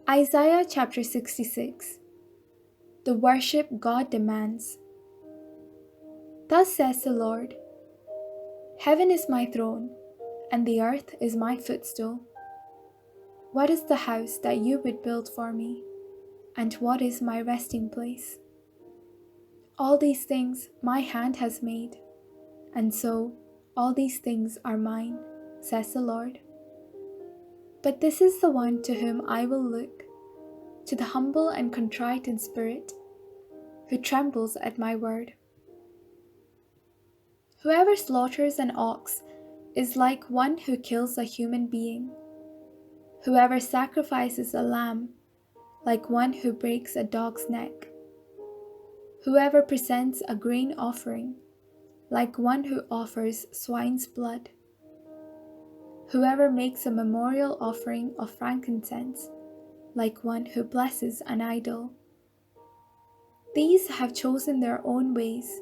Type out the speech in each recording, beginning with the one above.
Isaiah chapter 66. The worship God demands. Thus says the Lord, Heaven is my throne, and the earth is my footstool. What is the house that you would build for me, and what is my resting place? All these things my hand has made, and so all these things are mine, says the Lord. But this is the one to whom I will look, to the humble and contrite in spirit, who trembles at my word. Whoever slaughters an ox is like one who kills a human being. Whoever sacrifices a lamb, like one who breaks a dog's neck. Whoever presents a grain offering, like one who offers swine's blood. Whoever makes a memorial offering of frankincense, like one who blesses an idol. These have chosen their own ways,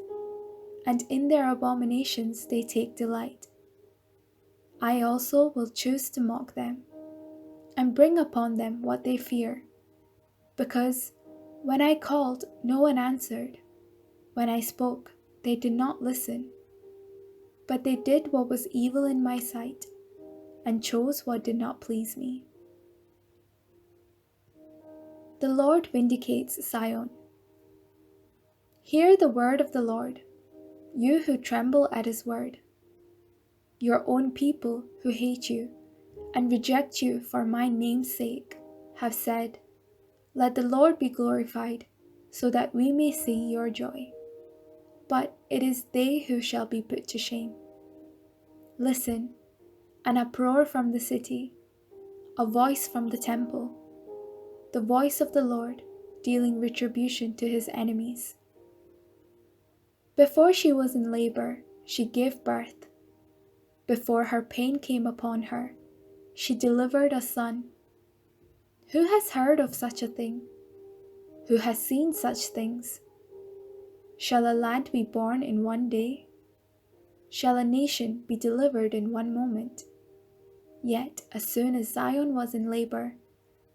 and in their abominations they take delight. I also will choose to mock them, and bring upon them what they fear, because when I called, no one answered. When I spoke, they did not listen. But they did what was evil in my sight, and chose what did not please me. The Lord vindicates Zion. Hear the word of the Lord, you who tremble at his word. Your own people who hate you and reject you for my name's sake have said, Let the Lord be glorified, so that we may see your joy. But it is they who shall be put to shame. Listen, an uproar from the city, a voice from the temple, the voice of the Lord dealing retribution to his enemies. Before she was in labor, she gave birth. Before her pain came upon her, she delivered a son. Who has heard of such a thing? Who has seen such things? Shall a land be born in one day? Shall a nation be delivered in one moment? Yet, as soon as Zion was in labor,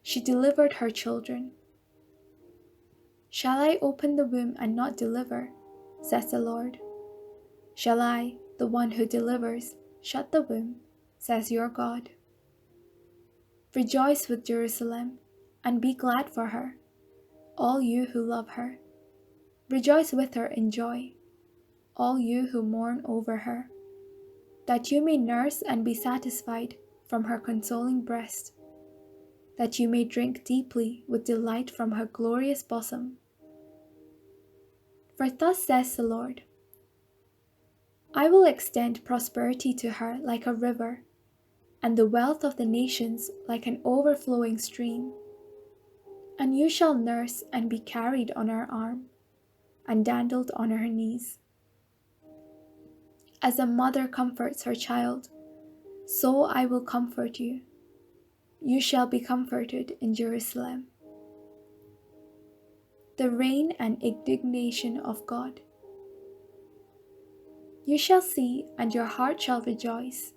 she delivered her children. Shall I open the womb and not deliver, says the Lord? Shall I, the one who delivers, shut the womb, says your God? Rejoice with Jerusalem, and be glad for her, all you who love her. Rejoice with her in joy, all you who mourn over her, that you may nurse and be satisfied from her consoling breast, that you may drink deeply with delight from her glorious bosom. For thus says the Lord, I will extend prosperity to her like a river, and the wealth of the nations like an overflowing stream. And you shall nurse and be carried on her arm, and dandled on her knees. As a mother comforts her child, so I will comfort you. You shall be comforted in Jerusalem. The reign and indignation of God. You shall see, and your heart shall rejoice.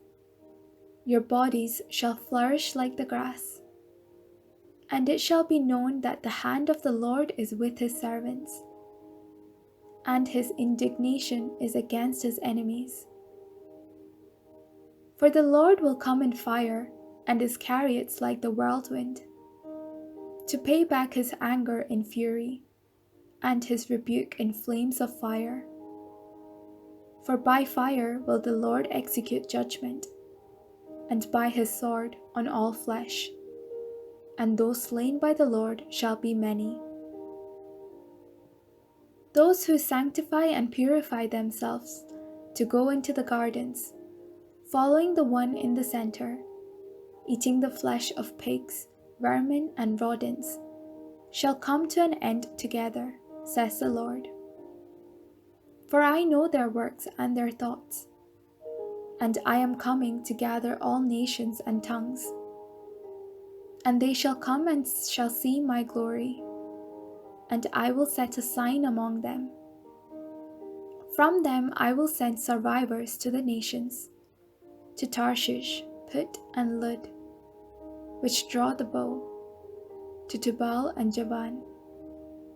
Your bodies shall flourish like the grass. And it shall be known that the hand of the Lord is with his servants, and his indignation is against his enemies. For the Lord will come in fire, and his chariots like the whirlwind, to pay back his anger in fury, and his rebuke in flames of fire. For by fire will the Lord execute judgment, and by his sword on all flesh, and those slain by the Lord shall be many. Those who sanctify and purify themselves to go into the gardens, following the one in the center, eating the flesh of pigs, vermin, and rodents, shall come to an end together, says the Lord. For I know their works and their thoughts, and I am coming to gather all nations and tongues. And they shall come and shall see my glory, and I will set a sign among them. From them I will send survivors to the nations, to Tarshish, Put, and Lud, which draw the bow, to Tubal and Javan,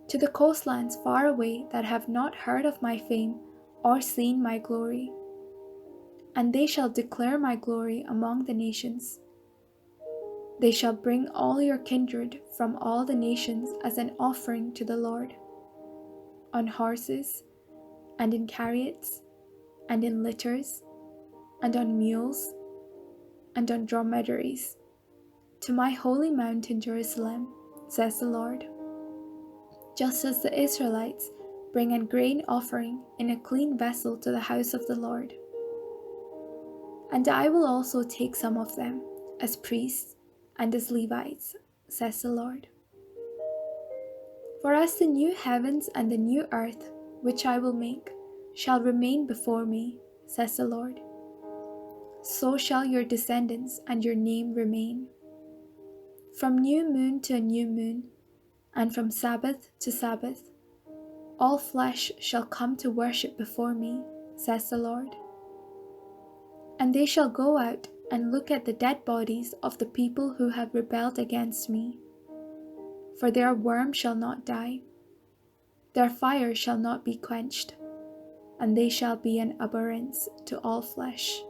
to the coastlands far away that have not heard of my fame or seen my glory. And they shall declare my glory among the nations. They shall bring all your kindred from all the nations as an offering to the Lord, on horses, and in chariots, and in litters, and on mules, and on dromedaries, to my holy mountain Jerusalem, says the Lord. Just as the Israelites bring a grain offering in a clean vessel to the house of the Lord. And I will also take some of them as priests and as Levites, says the Lord. For as the new heavens and the new earth, which I will make, shall remain before me, says the Lord, so shall your descendants and your name remain. From new moon to new moon, and from Sabbath to Sabbath, all flesh shall come to worship before me, says the Lord. And they shall go out and look at the dead bodies of the people who have rebelled against me. For their worm shall not die, their fire shall not be quenched, and they shall be an abhorrence to all flesh.